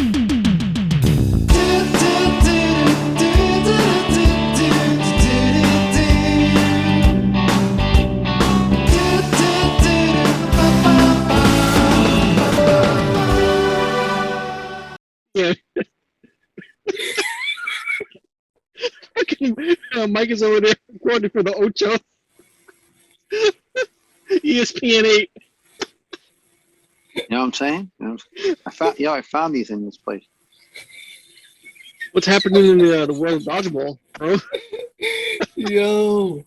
Yeah. Mike is over there recording for the Ocho. ESPN 8. You know what I'm saying? I found these in this place. What's happening in the world of dodgeball, bro? Yo.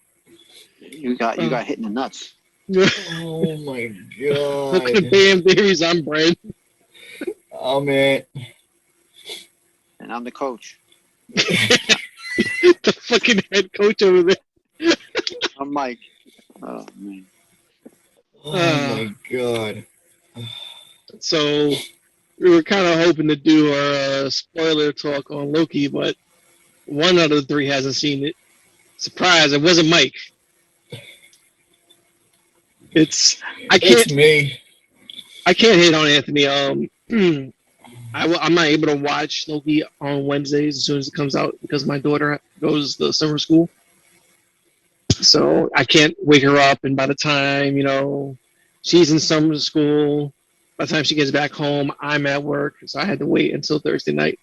You got hit in the nuts. Oh my god. Look at the damn theories I'm Brad. Oh man. And I'm the coach. The fucking head coach over there. I'm Mike. Oh man. Oh my god. So we were kind of hoping to do our spoiler talk on Loki, but one out of the three hasn't seen it. Surprise! It wasn't Mike. It's me. I can't hate on Anthony. I'm not able to watch Loki on Wednesdays as soon as it comes out because my daughter goes to summer school. So I can't wake her up, and by the time she's in summer school, by the time she gets back home, I'm at work. So I had to wait until Thursday night.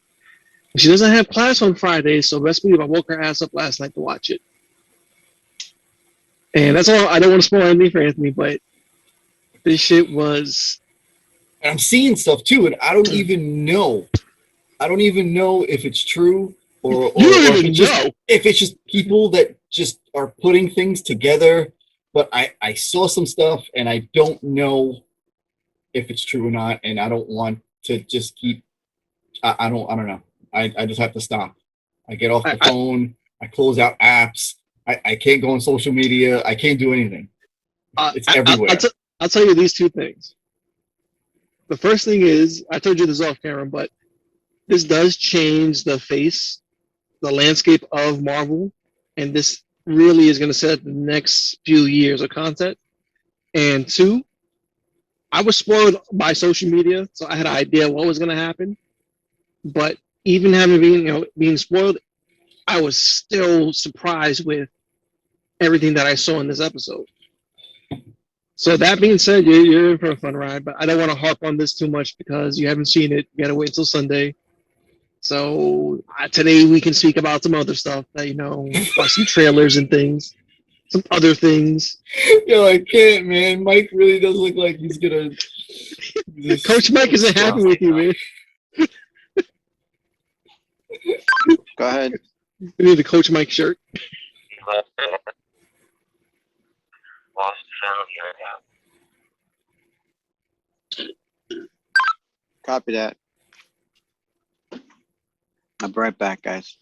She doesn't have class on Friday, so best believe I woke her ass up last night to watch it. And that's all. I don't want to spoil anything for Anthony, but this shit was. And I'm seeing stuff too, and I don't even know. I don't even know if it's true or if it's just people that just are putting things together. But I saw some stuff, and I don't know if it's true or not, and I don't want to just keep. I don't know. I just have to stop. I get off the phone. I close out apps. I can't go on social media. I can't do anything. It's everywhere. I'll tell you these two things. The first thing is, I told you this off camera, but this does change the landscape of Marvel, and this really is going to set the next few years of content. And two, I was spoiled by social media, so I had an idea what was going to happen. But even having being spoiled, I was still surprised with everything that I saw in this episode. So that being said, you're in for a fun ride, but I don't want to harp on this too much because you haven't seen it. You got to wait until Sunday. So today we can speak about some other stuff that, about some trailers and things, some other things. Yo, I can't, man. Mike really does look like he's gonna. Coach Mike isn't happy with you, man. Go ahead. We need a Coach Mike shirt. Copy that. I'll be right back, guys.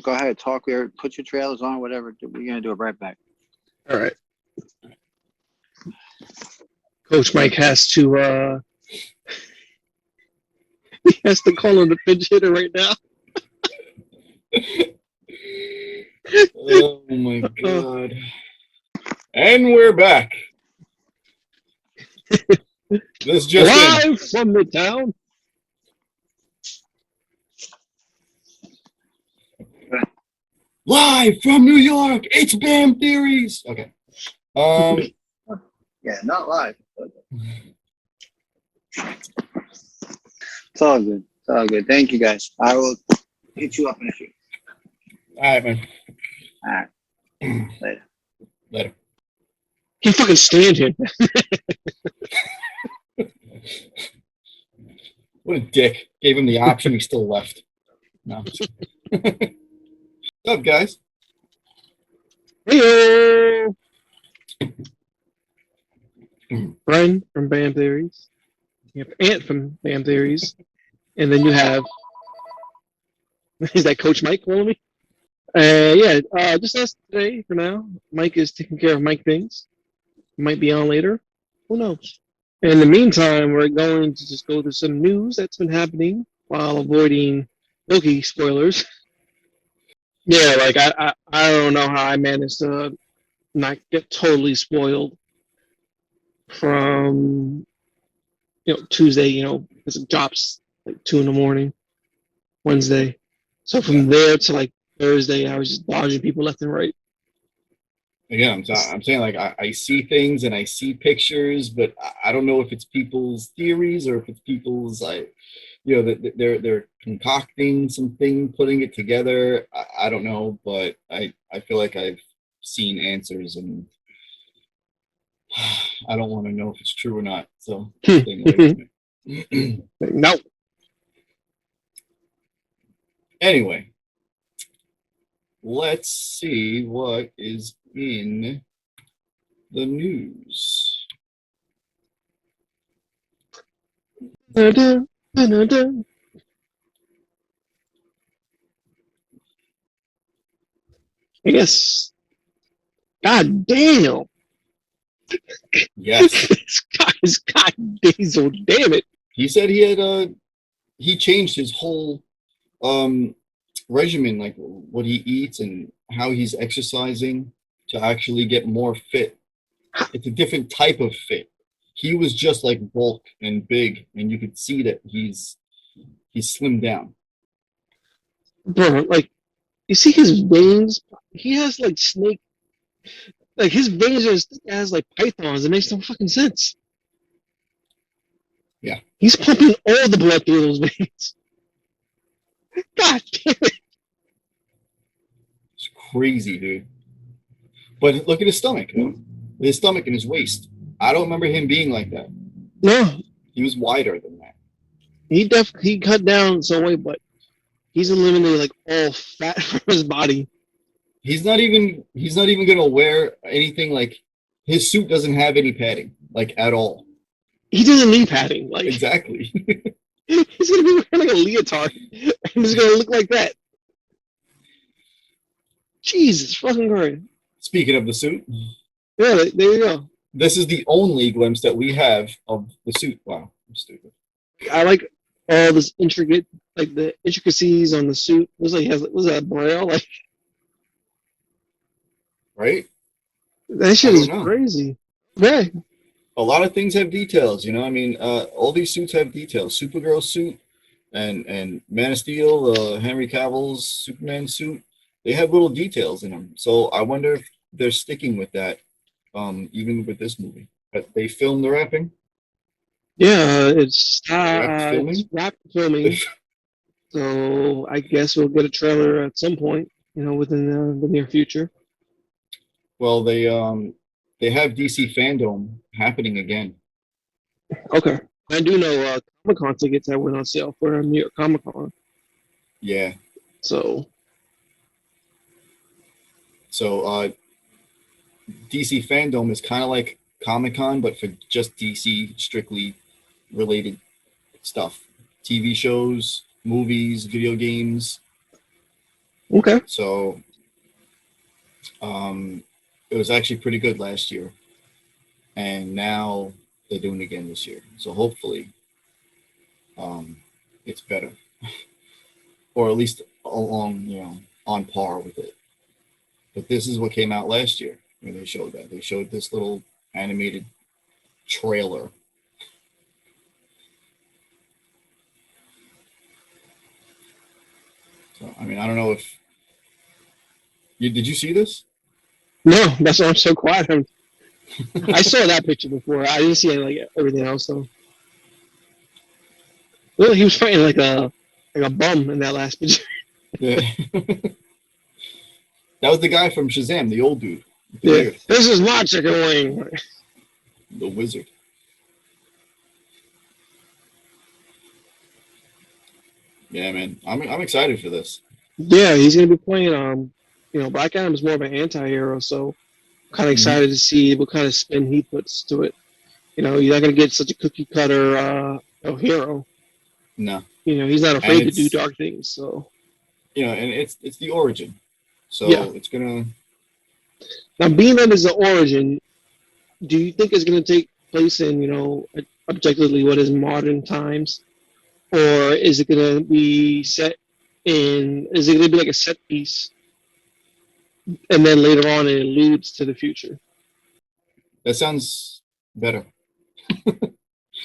Go ahead, talk here. Put your trailers on, whatever. We're gonna do it right back. All right. Coach Mike has to. He has to call him the pinch hitter right now. Oh my god. And we're back. This just live from the town. Live from New York, it's BAM Theories. Okay. Yeah, not live. It's all good. It's all good. Thank you, guys. I will hit you up in a few. All right, man. All right. Later. He fucking stand him. What a dick. Gave him the option, he still left. No. What's up, guys? Hey, Brian from BAM Theories. You have Ant from BAM Theories. And then you have... Is that Coach Mike calling me? Just us today for now. Mike is taking care of Mike things. Might be on later. Who knows? In the meantime, we're going to just go through some news that's been happening while avoiding Loki spoilers. Yeah, like I don't know how I managed to not get totally spoiled from Tuesday, because it drops like 2 in the morning, Wednesday. So from there to like Thursday, I was just dodging people left and right. Again, I'm saying like I see things and I see pictures, but I don't know if it's people's theories or if it's people's like, that they're concocting something, putting it together. I don't know, but I feel like I've seen answers and I don't want to know if it's true or not. So staying away from it. No. Anyway, let's see what is in the news. Dun, dun, dun, dun. I guess. God damn. Yes, This guy's God diesel, damn it. he said he changed his whole regimen, like what he eats and how he's exercising to actually get more fit. It's a different type of fit. He was just like bulk and big, and you could see that he's slimmed down. Bro, like, you see his veins? He has like snake, like his veins are as thick as like pythons. It makes no fucking sense. Yeah. He's pumping all the blood through those veins. God damn it. It's crazy, dude. But look at his stomach, though. His stomach and his waist. I don't remember him being like that. No, He was wider than that. he cut down some weight, but he's eliminated like all fat from his body. He's not even gonna wear anything like his suit doesn't have any padding, like at all. He doesn't need padding. Like Exactly. he's gonna be wearing like a leotard and he's gonna look like that. Jesus fucking Christ. Speaking of the suit, Yeah, there you go. this is the only glimpse that we have of the suit. Wow, I'm stupid. I like all this intricate, like the intricacies on the suit. It was like was that braille? Like Right? that shit I don't is know. crazy. Yeah, A lot of things have details, you know. I mean, all these suits have details. Supergirl suit and Man of Steel, Henry Cavill's Superman suit, they have little details in them. So I wonder if they're sticking with that, even with this movie. But they filmed the wrapping, yeah. wrapped It's filming. wrapped filming, so I guess we'll get a trailer at some point. Within the near future. Well, they have DC fandom happening again. Okay. I do know Comic Con tickets that went on sale for New York Comic Con. Yeah. So So DC fandom is kind of like Comic Con, but for just DC strictly related stuff. TV shows, movies, video games. okay. So it was actually pretty good last year. And now they're doing it again this year. So hopefully it's better. Or at least along, on par with it. But this is what came out last year when they showed that. They showed this little animated trailer. So I mean, I don't know if did you see this? No, that's why I'm so quiet. I saw that picture before. I didn't see like everything else though. Well, he was fighting like a bum in that last picture. Yeah. That was the guy from Shazam, the old dude, with the Yeah, beard, this is my chicken wing. the wizard. Yeah, man, I'm excited for this. Yeah, he's gonna be playing. Black Adam is more of an anti-hero, so kind of excited to see what kind of spin he puts to it. You're not gonna get such a cookie cutter hero. No, He's not and afraid to do it's dark things. So and it's the origin, so yeah. it's gonna. Now, being that is the origin, do you think it's gonna take place in objectively what is modern times, or is it gonna be set in? Is it gonna be like a set piece, and then later on it alludes to the future? That sounds better.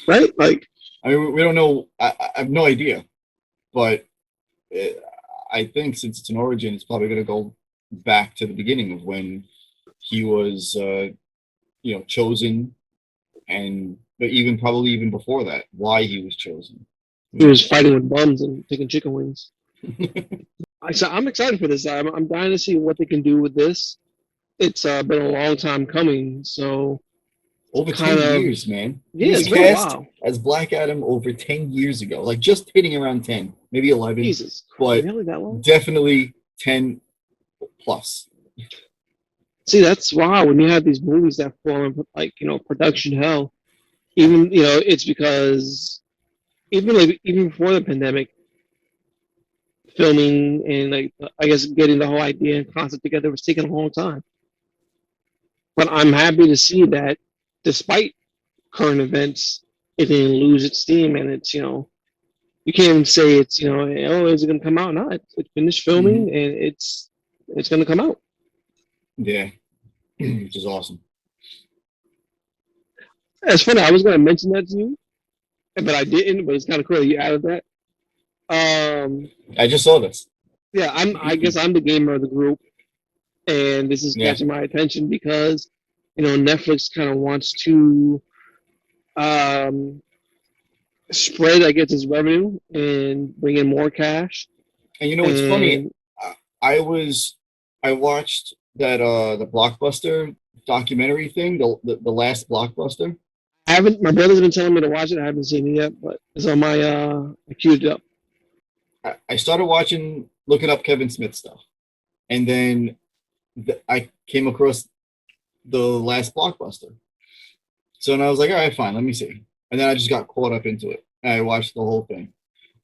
Right? Like I mean, we don't know. I have no idea, but uh, I think since it's an origin, it's probably going to go back to the beginning of when he was, chosen, and but even probably even before that, why he was chosen. Who He was knows? fighting with bums and taking chicken wings. I'm excited for this. I'm dying to see what they can do with this. It's been a long time coming, so Over kind 10 of years, man. He yeah, was it's been a cast while. as Black Adam over 10 years ago, like just hitting around 10, maybe 11, Jesus, but really that long? definitely 10 plus. See, that's wow. When you have these movies that fall in like production hell, even it's because even before the pandemic, filming and like I guess getting the whole idea and concept together was taking a long time. But I'm happy to see that despite current events, it didn't lose its steam and it's you can't even say it's oh is it going to come out? No, it's finished filming Hmm. and it's going to come out. Yeah, which is awesome. It's funny. I was going to mention that to you, but I didn't. But it's kind of cool that you added that. Um, I just saw this. yeah, I guess I'm the gamer of the group, and this is Yeah. catching my attention because Netflix kind of wants to um, spread, I guess, its revenue and bring in more cash. And you know what's funny? And I was I watched that the Blockbuster documentary thing, the last Blockbuster. I haven't. My brother's been telling me to watch it. I haven't seen it yet, but it's on my I queued it up. I started watching, looking up Kevin Smith stuff, and then I came across the last Blockbuster. So and I was like, all right, fine, let me see. And then I just got caught up into it. And I watched the whole thing.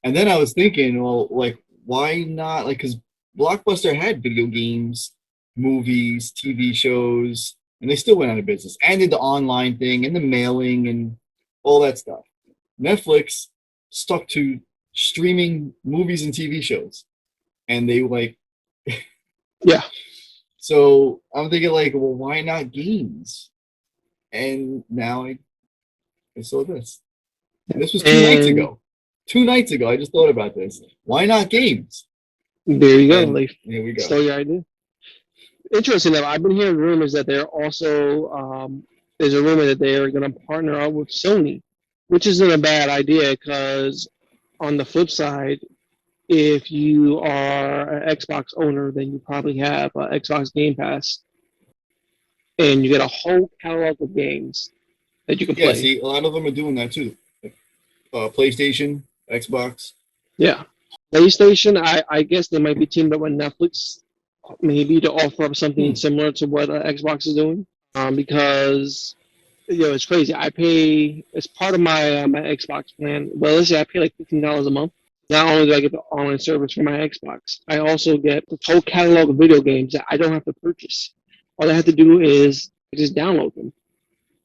And then I was thinking, well, like, why not? Like, because Blockbuster had video games, movies, TV shows, and they still went out of business. And did the online thing and the mailing and all that stuff. Netflix stuck to streaming movies and TV shows. And they like, Yeah, so I'm thinking, like, well, why not games? And now I saw this. And this was 2 nights and ago. 2 nights ago, I just thought about this. Why not games? there you go. And They here we go. stole your idea. Interesting though. I've been hearing rumors that they're also there's a rumor that they are going to partner up with Sony, which isn't a bad idea because on the flip side, if you are an Xbox owner, then you probably have Xbox Game Pass, and you get a whole catalog of games that you can Yeah, play. see, a lot of them are doing that too. PlayStation, Xbox. Yeah, PlayStation. I guess they might be teamed up with Netflix, maybe to offer up something Hmm. similar to what Xbox is doing. Because it's crazy. I pay as part of my Xbox plan. Well, let's say I pay like $15 a month. Not only do I get the online service for my Xbox, I also get the whole catalog of video games that I don't have to purchase. All I have to do is just download them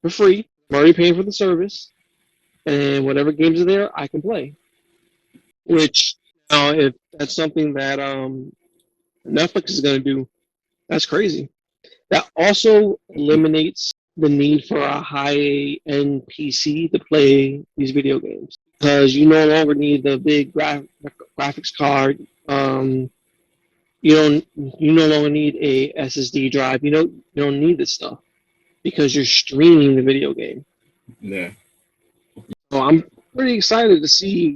for free. I'm already paying for the service, and whatever games are there, I can play. Which now, if that's something that Netflix is going to do, that's crazy. That also eliminates the need for a high-end PC to play these video games because you no longer need the big graphics card. You don't. You no longer need a SSD drive. You don't need this stuff because you're streaming the video game. Yeah. So I'm pretty excited to see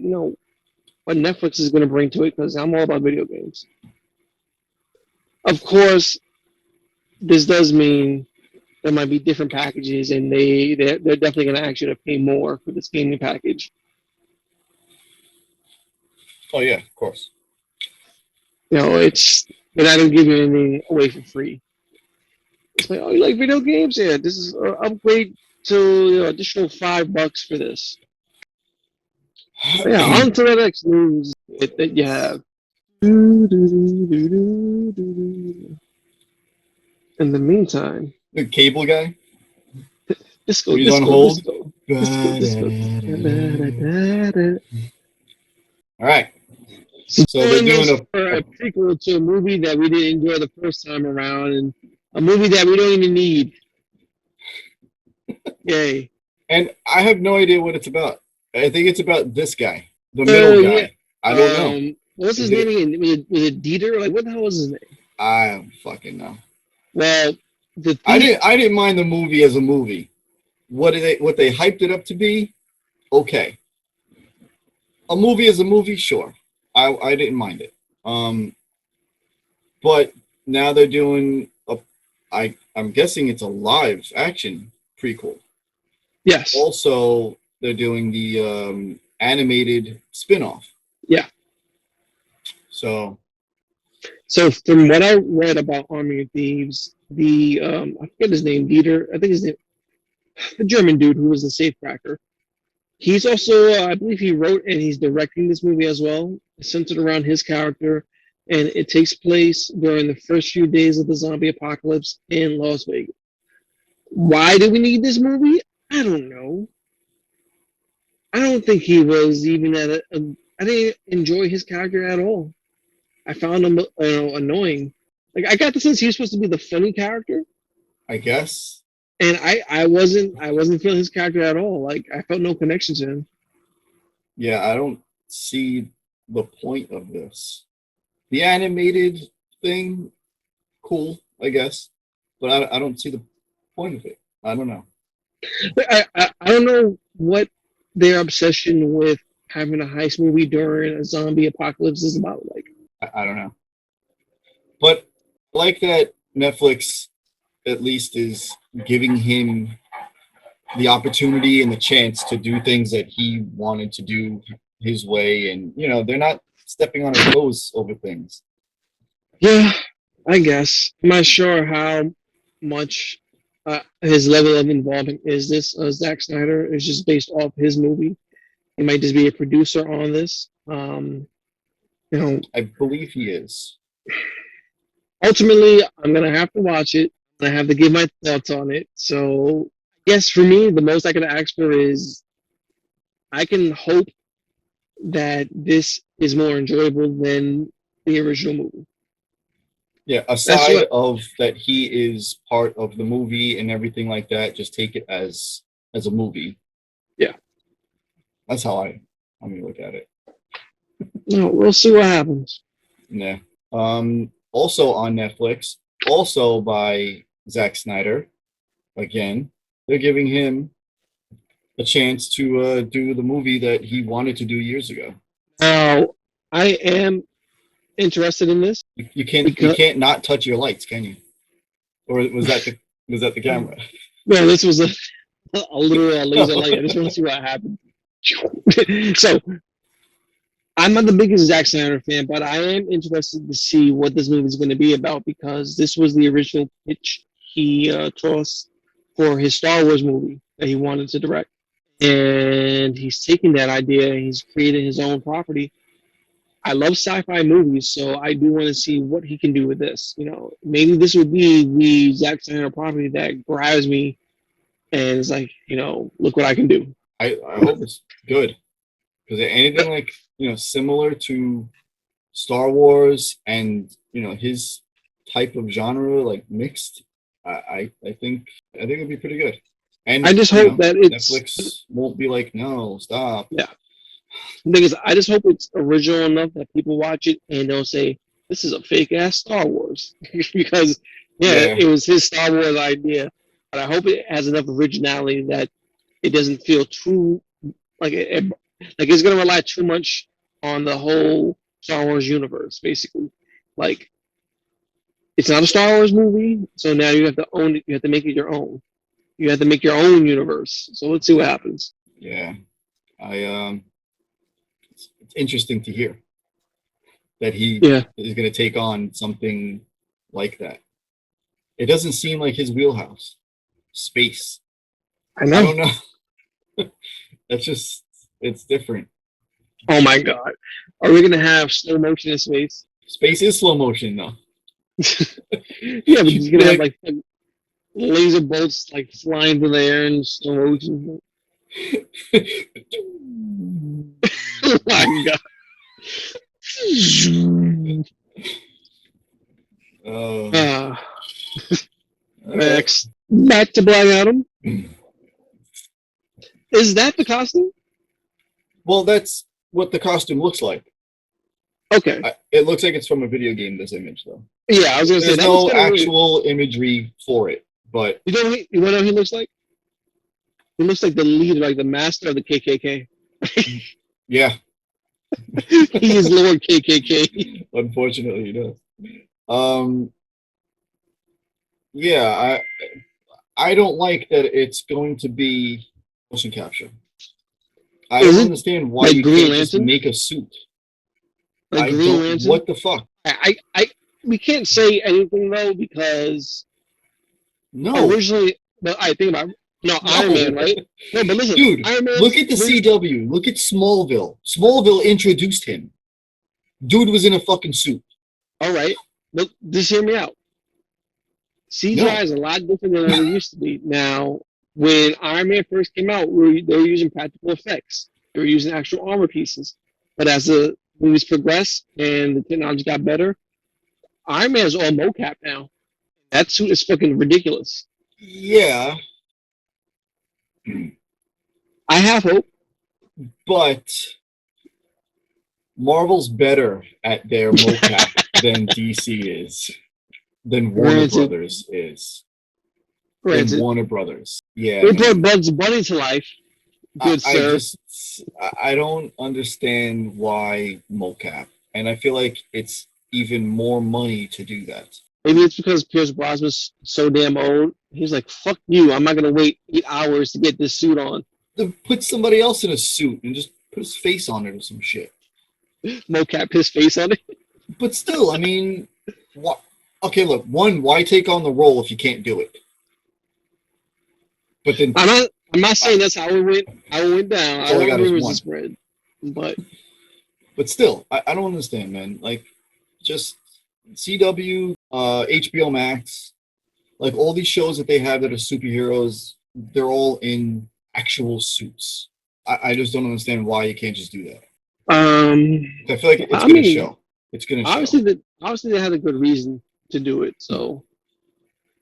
what Netflix is going to bring to it because I'm all about video games. Of course, this does mean there might be different packages, and they're definitely going to ask you to pay more for this gaming package. Oh yeah, of course. They're not going to give you anything away for free. It's like, oh, you like video games? Yeah, this is an upgrade to additional $5 for this. But yeah, on to the next news that you have. In the meantime, The cable guy, disco, when he's on disco, hold. disco, disco, disco. All right. So they're Spoiling doing this a, for a prequel to a movie that we didn't enjoy the first time around, and a movie that we don't even need. Yay! and I have no idea what it's about. I think it's about this guy, the middle yeah. guy. I don't know. What's his Is name it? again? Was it Dieter? Like, what the hell was his name? I don't fucking know. Well, the I thief. didn't mind the movie as a movie. What they hyped it up to be? Okay. A movie is a movie, sure. I didn't mind it. But now they're doing I'm guessing it's a live action prequel. Yes. Also, they're doing the animated spin-off. Yeah. So So from what I read about Army of Thieves, the I forget his name, Dieter. I think his name, the German dude who was the safecracker. He's also, I believe, he wrote and he's directing this movie as well. It's centered around his character, and it takes place during the first few days of the zombie apocalypse in Las Vegas. Why do we need this movie? I don't know. I don't think he was even I didn't enjoy his character at all. I found him annoying. Like I got the sense he was supposed to be the funny character, I guess, and I wasn't feeling his character at all. Like I felt no connection to him. yeah, I don't see the point of this. The animated thing, cool, I guess, but I don't see the point of it. I don't know. I don't know what their obsession with having a heist movie during a zombie apocalypse is about. Like, I don't know. But like that, Netflix at least is giving him the opportunity and the chance to do things that he wanted to do his way, and they're not stepping on his toes over things. yeah, I guess I'm not sure how much his level of involvement is. This Zack Snyder is just based off his movie. He might just be a producer on this. You know, I believe he is. ultimately, I'm gonna have to watch it. I have to give my thoughts on it. So, I guess for me, the most I can ask for is I can hope that this is more enjoyable than the original movie. Yeah, That's aside what. of that he is part of the movie and everything like that, just take it as a movie. Yeah. That's how I'm gonna look at it. No, we'll see what happens. Yeah. Also on Netflix, also by Zack Snyder, again, they're giving him a chance to do the movie that he wanted to do years ago. Now, I am interested in this You because can't not touch your lights, can you? Or was that the camera? man, this was a literal laser light. I just want to see what happened. So I'm not the biggest Zack Snyder fan, but I am interested to see what this movie is going to be about because this was the original pitch he tossed for his Star Wars movie that he wanted to direct, and he's taking that idea and he's created his own property. I love sci-fi movies, so I do want to see what he can do with this. Maybe this would be the Zack Snyder property that grabs me and it's like, look what I can do. I hope it's good because anything like similar to Star Wars and his type of genre like mixed, I think it'd be pretty good. I And just hope that it's Netflix won't be like, no, stop. yeah. The thing is, I just hope it's original enough that people watch it and don't say this is a fake ass Star Wars because Yeah, it was his Star Wars idea, but I hope it has enough originality that it doesn't feel too like it's gonna rely too much on the whole Star Wars universe, basically. Like it's not a Star Wars movie, so now you have to own it. You have to make it your own. You have to make your own universe. So let's see what happens. yeah. It's interesting to hear that he Yeah, is going to take on something like that. It doesn't seem like his wheelhouse. Space. I I know. don't know. It's different. Oh my god, are we gonna have slow motion in space? Space is slow motion though. Yeah, but he's gonna have Like, like laser bolts like flying through the air in slow motion. Oh my god. oh, Uh, all right. next, back to Black Adam. Is that the costume? Well, that's what the costume looks like. Okay. It looks like it's from a video game, this image, though. Yeah, I was gonna say There's that looks no kind of weird. actual imagery for it, but You know what he looks like? He looks like the leader, like the master of the KKK. yeah, He is Lord KKK. unfortunately, he does. Yeah, I don't like that it's going to be motion capture. I Is don't it understand why like you Green can't just Lantern? make a suit. Like I Green don't. Lantern? What the fuck? We can't say anything though because No, originally, but I think about no Iron no, Man, right? No, but listen, dude. Iron Look Man's at the CW. Look at Smallville. Smallville introduced him. Dude was in a fucking suit. all right, but just hear me out. CGI No, is a lot different than what it used to be. Now, when Iron Man first came out, they were using practical effects. They were using actual armor pieces. But as the movies progressed and the technology got better, Iron Man is all mocap now. That suit is fucking ridiculous. yeah, I have hope. but Marvel's better at their mocap than DC is, than Warner Granted, Brothers is, than granted, Warner Brothers. Yeah, they brought man. Bugs Bunny to life. Good I sir. just I don't understand why mocap, and I feel like it's even more money to do that. Maybe it's because Pierce Brosnan's so damn old. He's like, fuck you. I'm not gonna wait 8 hours to get this suit on. Then put somebody else in a suit and just put his face on it or some shit. Mocap his face on it. But still, I mean, what? Okay, look. One, why take on the role if you can't do it? But then, I'm not saying that's how it went. How it went down. I all I want got is rumors one. to spread, but But still, I don't understand, man. Like, just CW, HBO Max, like all these shows that they have that are superheroes, they're all in actual suits. I just don't understand why you can't just do that. I feel like it's I gonna mean, show. It's gonna show. obviously they had a good reason to do it. So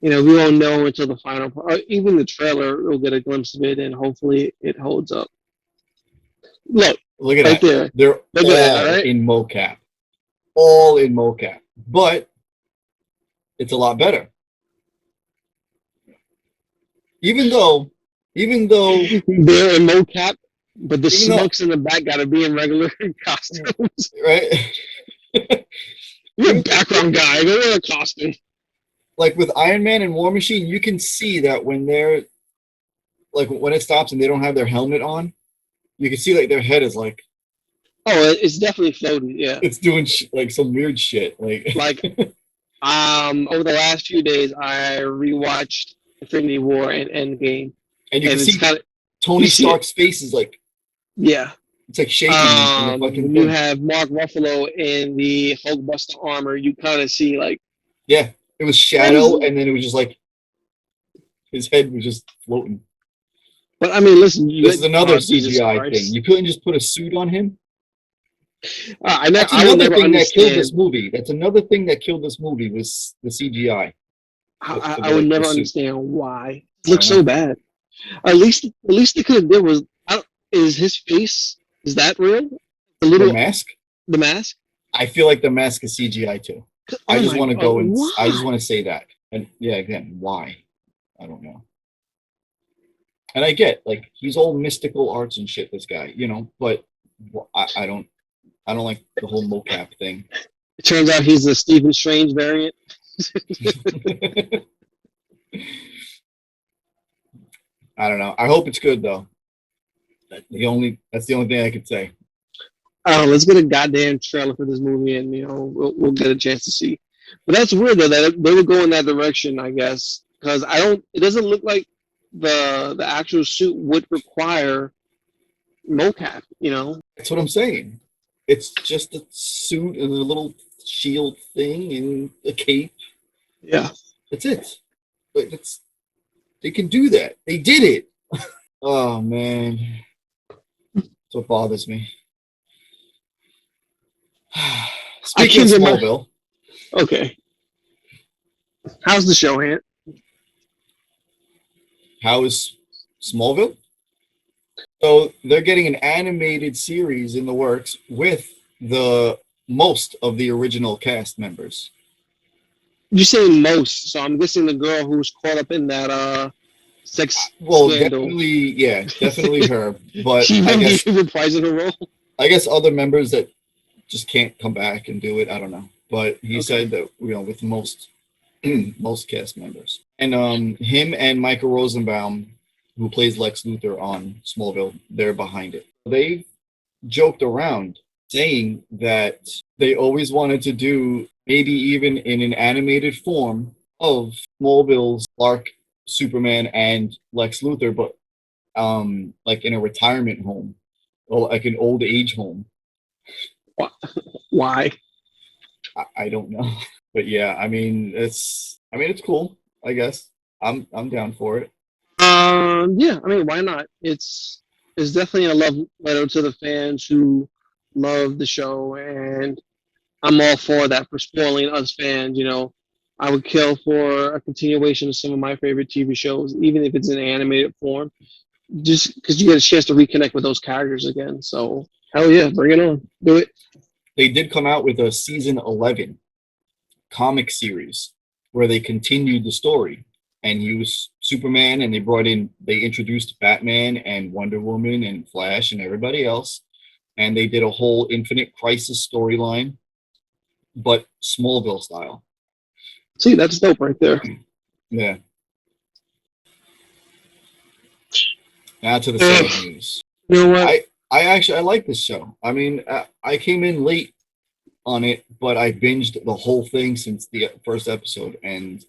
we won't know until the final part. Or even the trailer, we'll get a glimpse of it, and hopefully it holds up. Look, Look at right that. there. They're Look at that, all right? in mocap. All in mocap. But it's a lot better. Even though They're in mocap, but the even though smucks in the back got to be in regular costumes. right You're a even background guy. Go wear a costume. like with Iron Man and War Machine, you can see that when they're like when it stops and they don't have their helmet on, you can see like their head is like Oh, it's definitely floating. Yeah. it's doing like some weird shit. Like, over the last few days, I rewatched Infinity War and Endgame, and you can and it's see kind of you Tony see it. Stark's face is like Yeah. it's like shaking in the fucking When you thing. have Mark Ruffalo in the Hulkbuster armor, you kind of see like, Yeah, it was shadow, and then it was just like his head was just floating. but I mean, listen, This is another Jesus CGI thing. Christ. You couldn't just put a suit on him. That's I will another never thing that killed understand. this movie. That's another thing that killed this movie was the CGI. I would never The suit. understand why it I looks don't so know. bad. At least they could have did was, is his face, is that real? The The little mask. the mask. I feel like the mask is CGI too. I Oh just my want to god! go and Why? I just want to say that. And yeah, again, why? I don't know. And I get like he's all mystical arts and shit. This guy, but I don't like the whole mocap thing. It turns out he's the Stephen Strange variant. I don't know. I hope it's good though. That's the only thing I could say. Let's get a goddamn trailer for this movie, and we'll get a chance to see. But that's weird though that they would go in that direction, I guess, because I don't. It doesn't look like the actual suit would require mocap. That's what I'm saying. It's just a suit and a little shield thing and a cape. Yeah. That's it. But they can do that. They did it. Oh man. That's what bothers me. I Speaking of can't get my. Smallville, Okay. How's the show, Ant? how is Smallville? So they're getting an animated series in the works with the most of the original cast members. You say most, so I'm guessing the girl who was caught up in that sex Well, scandal. definitely her. But She really reprising her role. I guess other members that just can't come back and do it. I don't know. But he Okay. said that with most most cast members. And him and Michael Rosenbaum, who plays Lex Luthor on Smallville, they're behind it. They joked around saying that they always wanted to do, maybe even in an animated form, of Smallville's Clark, Superman, and Lex Luthor, but like in a retirement home or like an old age home. Why? I don't know. But yeah, I mean it's cool, I guess. I'm down for it. Yeah, I mean, why not? It's definitely a love letter to the fans who love the show, and I'm all for that for spoiling us fans. You know, I would kill for a continuation of some of my favorite TV shows, even if it's in animated form, just because you get a chance to reconnect with those characters again. So hell yeah, bring it on, do it. They did come out with a season 11 comic series where they continued the story and used Superman, and they introduced Batman and Wonder Woman and Flash and everybody else, and they did a whole Infinite Crisis storyline, but Smallville style. See, that's dope right there. Yeah. Now to the sad news. You know what? I like this show. I mean, I came in late on it, but I binged the whole thing since the first episode, and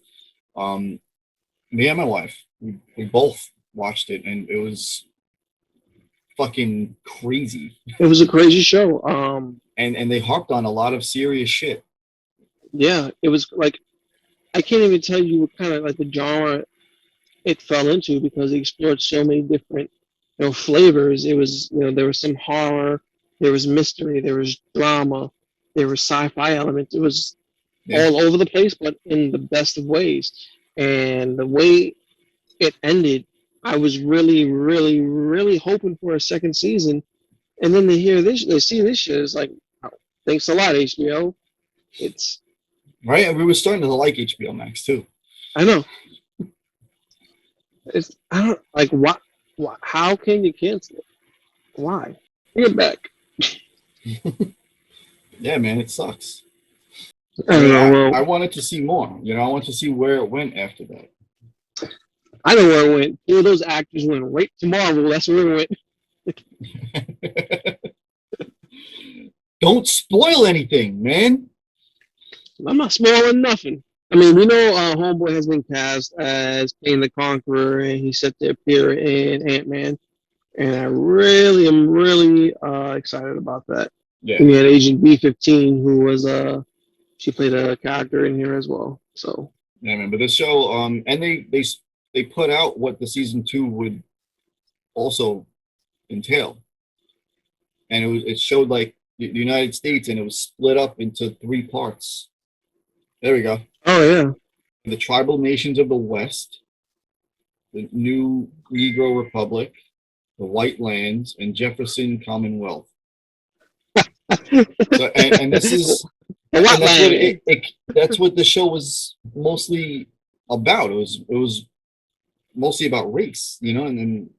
me and my wife, we both watched it, and it was fucking crazy. It was a crazy show. And they harped on a lot of serious shit. Yeah, it was like I can't even tell you what kind of like the genre it fell into because it explored so many different, flavors. It was, there was some horror, there was mystery, there was drama, there was sci-fi elements. It was all over the place, but in the best of ways. And the way it ended, I was really, really, really hoping for a second season. And then they see this shit, it's like, oh, thanks a lot, HBO. It's right, and we were starting to like HBO Max too. I know. I don't like what how can you cancel it? Why? Bring it back. Yeah, man, it sucks. I don't know. Well, I wanted to see more. I wanted to see where it went after that. I know where it went. Two of those actors went right to Marvel. That's where it went. Don't spoil anything, man. I'm not spoiling nothing. I mean, we know Homeboy has been cast as Kane the Conqueror, and he's set to appear in Ant-Man. And I really am really excited about that. Yeah. And we had Agent B-15, who was she played a character in here as well. So yeah, man. But this show, and they put out what the season 2 would also entail, and it showed like the United States, and it was split up into 3 parts. There we go. Oh yeah. The tribal nations of the West, the new Negro Republic, the White Lands, and Jefferson Commonwealth. So, and this is and that's what the show was mostly about. It was mostly about race, and then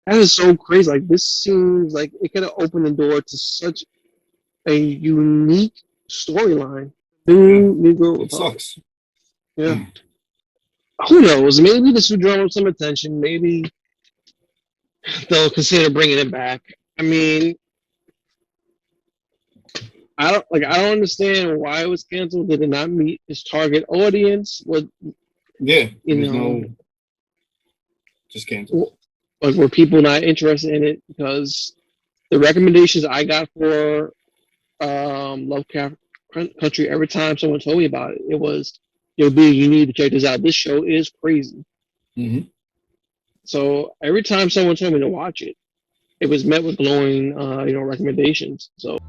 that is so crazy. Like this seems like it could have opened the door to such a unique storyline. New Negro Republic. It sucks. Yeah. Who knows? Maybe this will draw some attention. Maybe they'll consider bringing it back. I mean, I don't understand why it was canceled. Did it not meet its target audience? Just canceled. Like, were people not interested in it? Because the recommendations I got for Lovecraft Country, every time someone told me about it, it was, you need to check this out. This show is crazy. Mm-hmm. So every time someone told me to watch it, it was met with glowing, recommendations. So.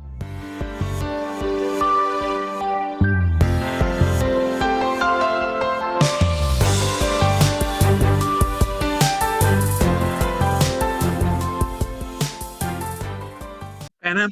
and then